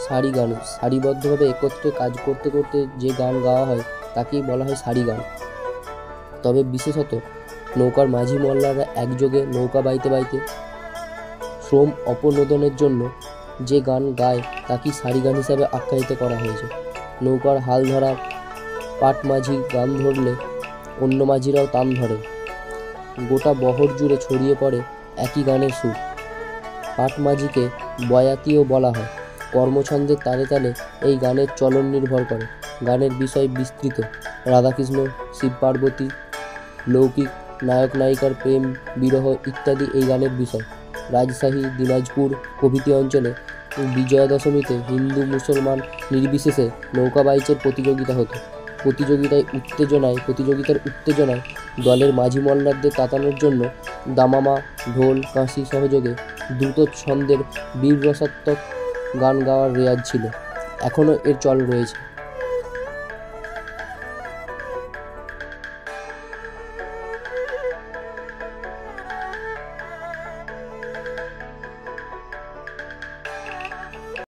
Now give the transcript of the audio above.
সারি গান। সারিবদ্ধভাবে একত্রে কাজ করতে করতে যে গান গাওয়া হয় তাকেই বলা হয় সারি গান। তবে বিশেষত নৌকার মাঝি মোল্লারা একযোগে নৌকা বাইতে বাইতে শ্রম অপনোদনের জন্য যে গান গায় তাকেই সারি গান হিসাবে আখ্যায়িত করা হয়েছে। নৌকার হাল ধরা পাট মাঝি গান ধরলে অন্য মাঝিরাও তান ধরে। গোটা বহর জুড়ে ছড়িয়ে পড়ে একই গানের সুর। পাট মাঝিকে বয়াতিও বলা হয়। কর্মছন্দের তালে তালে এই গানের চলন নির্ভর করে। গানের বিষয় বিস্তৃত। রাধাকৃষ্ণ, শিব পার্বতী, লৌকিক নায়ক নায়িকার প্রেম বিরহ ইত্যাদি এই গানের বিষয়। রাজশাহী, দিনাজপুর প্রভৃতি অঞ্চলে বিজয়া দশমীতে হিন্দু মুসলমান নির্বিশেষে নৌকা বাইচের প্রতিযোগিতা হতো। প্রতিযোগিতার উত্তেজনায় দলের মাঝি মল্লারদের তাতানোর জন্য দামামা, ঢোল, কাঁসি সহযোগে দ্রুত ছন্দের বীররসাত্মক গান গাওয়ার রেওয়াজ ছিল। এখনও এর চল রয়েছে।